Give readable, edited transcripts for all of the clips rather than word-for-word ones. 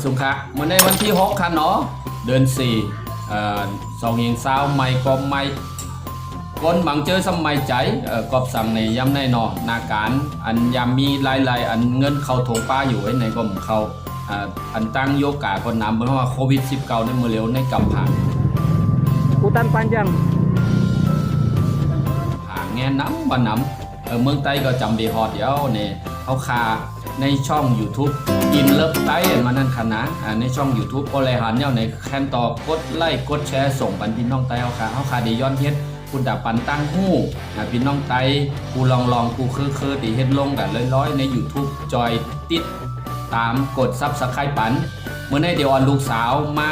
สุขะเมื่อในวันที่6ค่ะเนาะเดือน4 2020ไม่กบไม่ก้นบังเจอสมัยใจกอบสั่งในย้ำในนอนาการอันยามมีลายอันเงินเข้าถงป้าอยู่ในกรมเขาอันตั้งโยกาคนนำเพราะว่าโควิด19ในมือเร็วในกำผ่าน Hutan panjang ผ่าแง่น้ำบันน้ำเมืองใต้ก็จำดีฮอดเดียวเนี่ยเขาคาในช่อง YouTube อินเลิฟไต้มานั่นคณะในช่อง YouTube ก็เลยหันเนี่ยในแคนต่อกดไลค์กดแชร์ส่งปันพี่น้องไต้เขาคาดีย้อนเฮ็ดคุณดับปันตั้งหู้พี่น้องไต้กูลองกูคือดีเฮ็ดลงกันร้อยใน YouTube จอยติดตามกดซับสไครป์ปันเมื่อในเดียวลูกสาวมา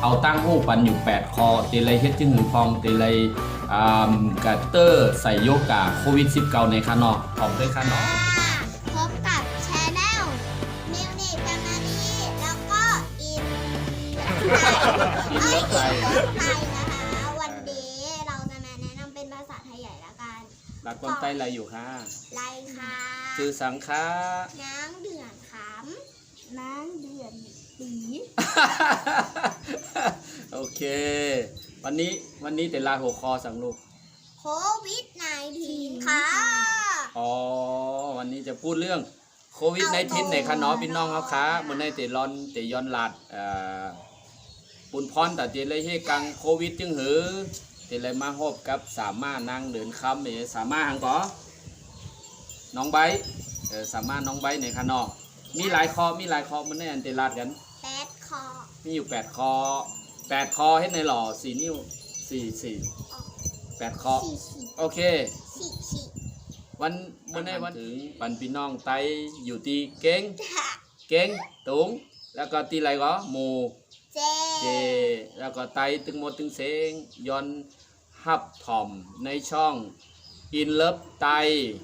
เอาตั้งหู้ปันอยู่8คอเตเลยเฮ็ดจึงหือพองเตเลยกัตเตอร์ใส่โยกาโควิด19ในคานอพร้อมด้วยคานอพบกับแชนแนลมิวนิคแฟมิลี่แล้วก็อินเลิฟไทยนะคะวันนี้เราจะมาแนะนำเป็นภาษาไทยใหญ่ละกัน หลักคนใต้ไรอยู่ค่ะ ไรค่ะ ชื่อสังค่ะ นางเดือนขำนางเดือนปี โอเควันนี้แต่ลาหัวคอสั่งลูก โควิด-19 ค่ะอ๋อวันนี้จะพูดเรื่องโควิด-19ในคะเนาะพี่น้องเขาค่ะเมื่อในแต่ร้อนแต่ย้อนหลัดปุ่นพรแต่เจเลยให้กังโควิดจึงหือแต่เลยมาพบกับสามารถนั่งเดินคำเนี่ยสามารถหังก่อน้องใบสามารถน้องใบในคะเนาะมีหลายคอเมื่อในอันเตลาดกัน8 คอมีอยู่8 คอให้ในหล่อ4 นิ้ว8 คอโอเควันเมื่อในวันถึงปันพี่น้องไตอยู่ที่เก่งตุงแล้วก็ตีไรก็หมูเจแล้วก็ไตตึงหมดตึงเสงย้อนฮับถ่อมในช่องอินเลิฟไต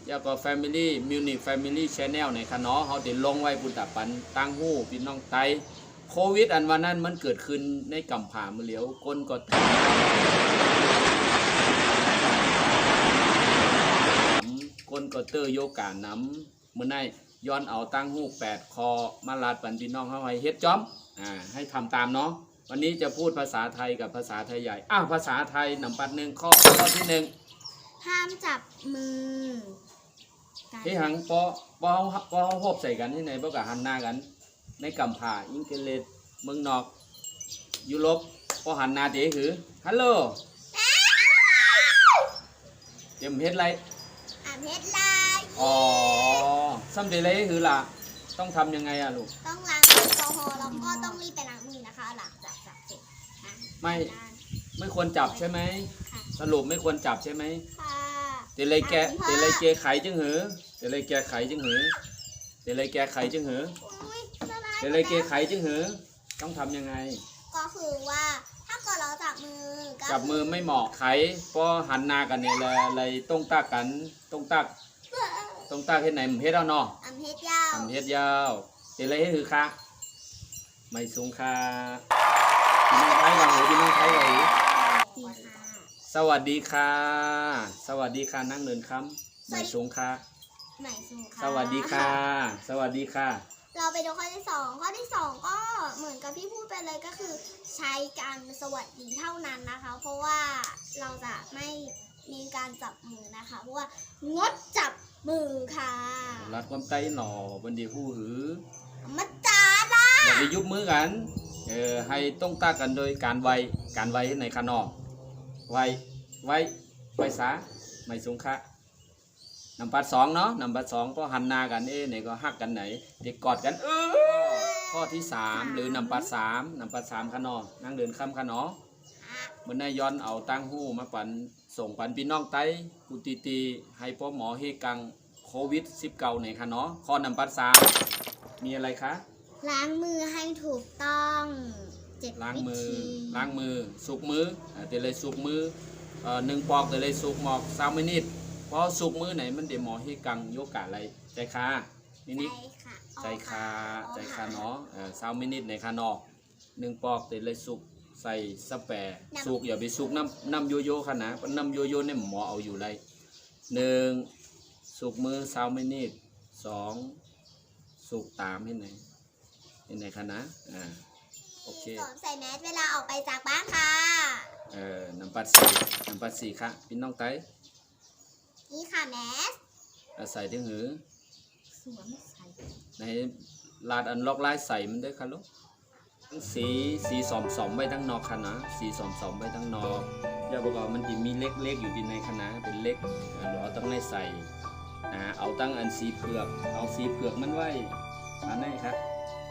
แล้วก็ Family Munich Family Channel ในคะเนาะเขาติดลงไว้ปุตตะปันตั้งหู้พี่น้องไตโควิดอันวันนั้นมันเกิดขึ้นในกำผ่ามือเหลียวก้นก็เตอร์โยกาน้ำเมื่อไงย้อนเอาตั้งหู้8 คอมาลาดปันพี่น้องเข้าให้เฮ็ดจ้อมให้ทำตามเนาะวันนี้จะพูดภาษาไทยกับภาษาไทยใหญ่ภาษาไทยนำปัด1 ข้อที่ 1ห้ามจับมือที่หังปอหอบใส่กันที่ไหนบ่กะหันหน้ากันในกำผ่าอิงเกเลตเมืองนอกยุโรปพอหันหน้าเต๋คือฮัลโหลเตรียมเฮ็ดไรเฮ็ดไรอ๋อซ้ำเต๋ไรคือล่ะต้องทำยังไงอะลูกต้องล้างแอลกอฮอล์แล้วก็ต้องรีบไปล้างมือนะคะหลังจากจับเสร็จไม่ควรจับใช่ไหมสรุปไม่ควรจับใช่ไหมค่ะเตเลยแกไขจึงหือเตเลยแกไขจึงหือเตเลยแกไขจึงหือเตเลยแกไขจึงหือต้องทำยังไงก็คือว่าถ้าเกิดเราจับมือไม่เหมาะไขเพราะหันหน้ากันเนี่ยเลยต้องตักกันต้องตักเฮ็ดไหนเฮ็ดเอาเนาะเฮ็ดยาวเตเลยให้คือค่ะไม่สูงค่ะพี่น้องไทยเราพี่น้องไทยเราสวัสดีค่ะนั่งเดินคำไม่สูงค่ะสวัสดีค่ะเราไปดูข้อที่2ก็เหมือนกับที่พูดไปเลยก็คือใช้การสวัสดีเท่านั้นนะคะเพราะว่าเราจะไม่มีการจับมือนะคะเพราะว่างดจับมือค่ะรัดความใจหน่อบันดีผู้หือมาจ้าล่ะอย่าไปยุบมือกันให้ต้องตากันโดยการไวในคานอไวสาไม่สูงค่ะนำปัด2เนาะนำปัด2ก็หันหน้ากันไหนก็ฮักกันไหนเด็กกอดกันข้อที่3หรือนำปัด3คานอนั่งเดินข้ามคานอเมื่อนายย้อนเอาตั้งหู้มาปันส่งปันพี่น้องไต้กุตีให้พ่อหมอเฮกังโควิด19ในคานอข้อนำปัด3มีอะไรคะล้างมือให้ถูกต้องล้างมือสุกมือเตเลยสุกมือ1 ปอกเตเลยสุกหมอก3 มินิเพราะสุกมือไหนมันเดี๋ยวหมอให้กังโยกะอะไรใจคานิดใจคาเนาะ3 มินิในคานอ1 ปอกเตเลยสุกใส่สแปรสุกอย่าไปสุกน้ำโยโย่ค่ะนะน้ำโยโย่เนี่ยหมอเอาอยู่ไร1สุกมือ3 มินิ2สุกตามให้ไหน เป็นไหนคะนะโอเค สวมใส่แมสเวลาออกไปจากบ้านค่ะ น้ำปัดสีค่ะพี่น้องไต้ นี่ค่ะแมส ใส่ที่หือ สวมใส่ ในลาดอันล็อกไล่ใส่มันด้วยค่ะลูกสีสอมไว้ทั้งนอกค่ะนะสีสอมไว้ทั้งนอกอย่าบอกว่ามันจะมีเล็กๆอยู่ที่ในคณะเป็นเล็กเราต้องได้ใส่เอาตั้งอันสีเผือกเอาสีเผือกมันไว้อันไหนครับ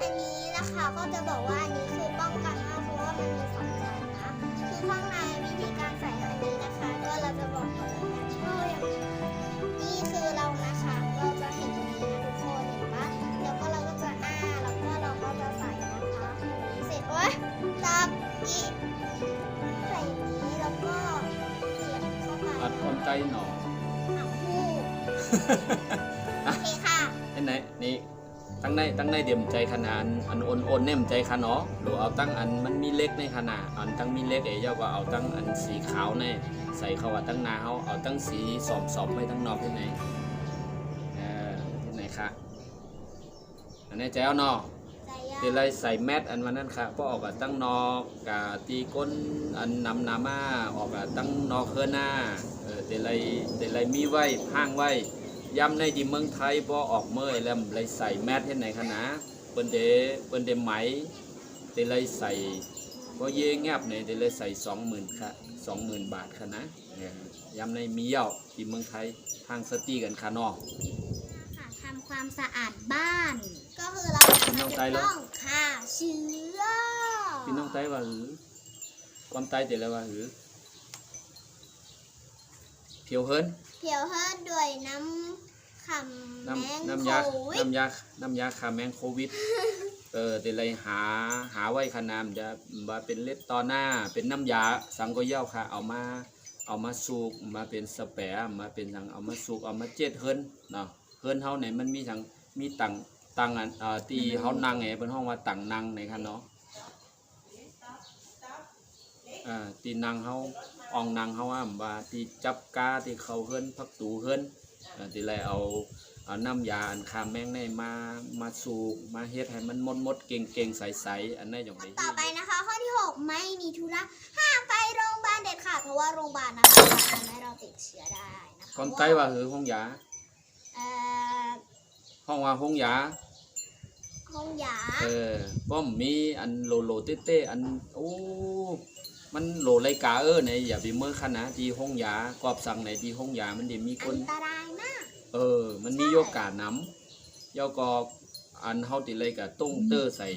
อันนี้นะคะก็จะบอกว่าอันนี้คือป้องกันมากเพราะว่ามันมีสองชั้นนะคือข้างในวิธีการใส่อันนี้นะคะก็เราจะบอกก่อนเลยนะก็อย่างนี่คือเรานะคะเราจะเห็นตรงนี้นะทุกคนเห็นปะแล้วก็เราก็จะแล้วก็เราก็จะใส่นะคะเสร็จโอ๊ยจับอีกใส่อย่างนี้แล้วก็เสียบเข้าไป อัดคนไต้หนอ หูโอเคค่ะ ไอ้ไหนนี่ตั้งในเดี่ยมใจขนาดอันโอนเนี่ยมใจขนาดหรือเอาตั้งอันมันมีเล็กในขนาดอันตั้งมีเล็กเย่าก็เอาตั้งอันสีขาวเนี่ยใส่เข้าว่าตั้งนาเขาเอาตั้งสีสอมไว้ตั้งนอกที่ไหนที่ไหนคะอันนี้ใจเอานอก ใจยา ที่ไรใส่แมสอันวันนั้นค่ะเพราะออกกับตั้งนอกกับตีก้นอันนำนามาออกกับตั้งนอกเคลื่อนหน้าที่ไรมีไว้ห้างไว้ย้ำในที่เมืองไทยพอออกเมื่อยแล้วเลยใส่แมสที่ไหนคะนะเปิ้นเดไหมที่ไรใส่พอเย่แงบเนี่ยที่ไรใส่20,000ค่ะ20,000 บาทค่ะนะย้ำในมีเย่าที่เมืองไทยทางสตีกันค่ะนอก ค่ะทำความสะอาดบ้าน ก็คือเรา พี่น้องไต้เหรอ ต้องฆ่าเชื้อ พี่น้องไต้ว่าหือความไต้แต่ละว่าหือเพียวเฮิรน เพียวเฮิร์ดด้วยน้ำขำแมง น้ำ โค ยา วิด น้ำยาฆ่าแมงโควิดแต่ไรหาไว้ขนามจะมาเป็นเล็ดตอหน้าเป็นน้ำยาสังกเย่าค่ะเอามาสูกมาเป็นสเปรย์มาเป็นทางเอามาสูกเอามาเจ็ดเฮิรนเนาะเฮิรนเฮาไหนมันมีทางมีตังอันตีเฮานั่งไงเป็นห้องว่าตังนั่งไหนคะเนาะตีนั่งเฮาอองนั่งเฮาว่าตีจับกาตีเขาเฮิรนพักตูเฮิรนตีไรเอาน้ำยาอันคาแมงในมาสูบมาเฮ็ดให้มันมดเก่งใสๆอันนั้นอย่างไร ต่อไปนะคะข้อที่ 6 ไม่มีธุระห้ามไปโรงพยาบาลเด็ดขาดเพราะว่าโรงพยาบาลนะคะทำให้เราติดเชื้อได้นะคะ คนไต้ว่าหือห้องยา ห้องว่าห้องยา ห้องยา ป้อมมีอันโลเต้อันโอ้มันโลไรกาในอย่าไปเมื่อขนาดที่ห้องยากอบสั่งในที่ห้องยามันเดี๋ยวมีค อั น นตรายมาก มันมีโยกาน้ำเยาก็อันเฮาติเลยกับตุ้งเตอร์ใส่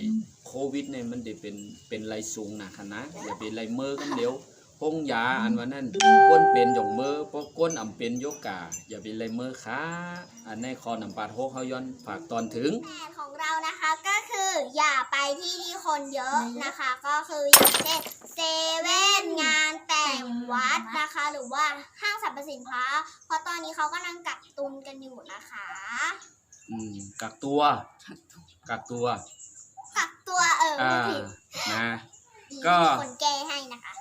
โควิดเนี่ยมันได้เป็นไรสูงนะคณะอย่าเป็นไรเมื่อกันเดียวห้องยาอันวันนั้นก้นเป็นหย่องเมื่อเพราะก้นอ่ำเป็นโยกาอย่าเป็นไรเมื่อค่ะอันในคอนำปาดโฮกเขาย้อนฝากตอนถึง แผนของเรานะคะก็คืออย่าไปที่คนเยอะนะคะ ก็คืออย่างเช่นเซเว่นงานแต่งวัดนะคะ หรือว่าห้างสรรพสินค้าเพราะตอนนี้เขากำลังกักตุนกันอยู่นะคะ กักตัว กักตัวไม่ผิด นะ ดี ก็ มีคนแก้ให้นะคะ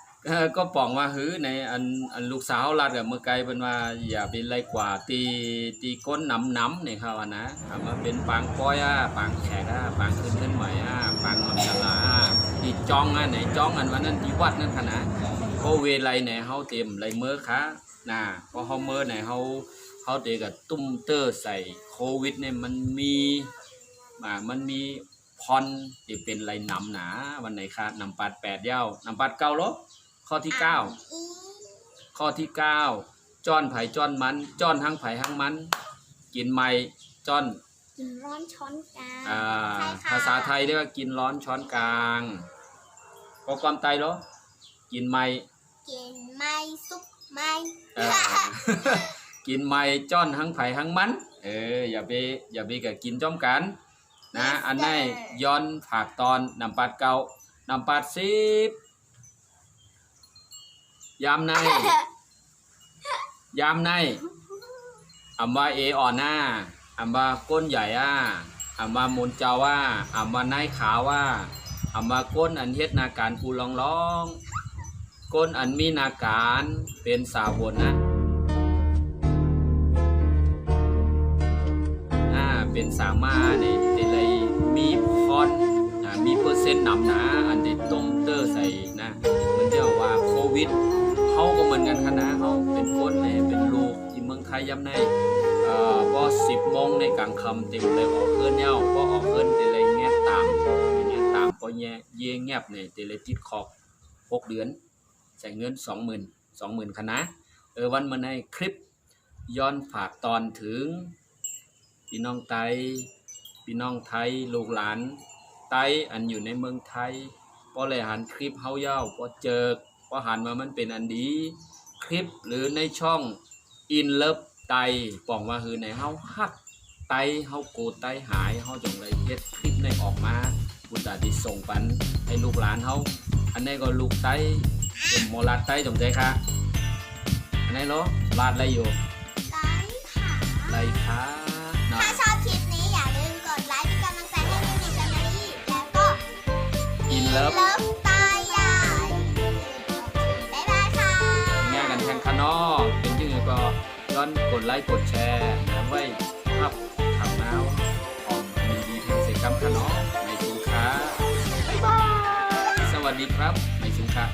ก็ปองว่าหือในอันลูกสาวรัดกับเมื่อไกลเป็นว่าอย่าเป็นไรกว่าตีก้นน้ำเนี่ยเขานะมาเป็นปางก้อยปางแขกปางขึ้นไหวปางมังกรตีจ้องไหนจ้องอันวันนั้นที่วัดนั่นขนาดก็เวไรไหนเขาเต็มไรเมื่อคะนะก็เขาเมื่อไหนเขาเตะกับตุ้มเตอร์ใส่โควิดเนี่ยมันมีพรที่เป็นไรนำหนาวันไหนคะนำปัด8เย้านำปัด9ลบข้อที่ 9 ข้อที่ 9จ้อนไผ่จ้อนมันจ้อนทั้งไผ่ทั้งมันกินไม่จ้อน กินร้อนช้อนกลาง ภาษาไทยเรียกว่ากินร้อนช้อนกลางก็ความไตเหรอกินไม่ กินไม่ซุปไม่ กินไม่จ้อนทั้งไผ่ทั้งมันอย่าไปกับกินจ้อมกันนะอันนี้ย้อนผากตอนนำปัดเก่านำปัด10ยามในอำว่าอ่อนอำว่าก้นใหญ่อำว่ามูลเจ้าอำว่านายขาวอำว่าก้นอันเฮ็ดนาการผู้ร้องก้นอันมีนาการเป็นสาวบนนะเป็นสามาในเลยมีพร 40%นำนะอันที่ต้มเตอร์ใส่นะมันจะว่าโควิดเฮาก็เหมือนกันคณะเฮาเป็นคนเนี่ยเป็นลูกที่เมืองไทยยามในก็10 โมงในกลางค่ำเต็มเลยออกเฮือนเหย้าก็ออกเฮือนเตเลยแงบตามอย่างเงี้ยตามก็แย่แงบเนี่ยเตเลยติดขอบ6 เดือนใช้เงิน 20,000 คณะวันมื้อในคลิปย้อนฝากตอนถึงพี่น้องไทยพี่น้องไทยลูกหลานไต้อันอยู่ในเมืองไทยพอเลยหันคลิปเฮาเย้าพอเจอพอหันมามันเป็นอันดีคลิปหรือในช่อง In Love ไต้ป้องว่าคือในเฮาฮักไต้เฮาโกรธไต้หายเฮาจงเลยเฮ็ดคลิปในออกมาบุตรที่ส่งปันให้ลูกหลานเฮาอันนี้ก็ลูกไต้เป็นโมลาดไต้จงใจค่ะอันนี้เนาะลาดอะไรอยู่ ไลค์ค่ะ ไรคะ ถ้าชอบคลิปนี้อย่าลืมกดไลค์เป็นกำลังใจให้มินิแฟมิลี่แล้วก็ อินเลิฟ ตายายบ๊ายบายค่ะ แง่กันแทงคานอเป็นยังไงก็ย้อนกดไลค์กดแชร์นะไว้ภาพข่าวน้าวของมีดีทางเสกรรมคานอในสุขาบ๊ายบายสวัสดีครับในสุขา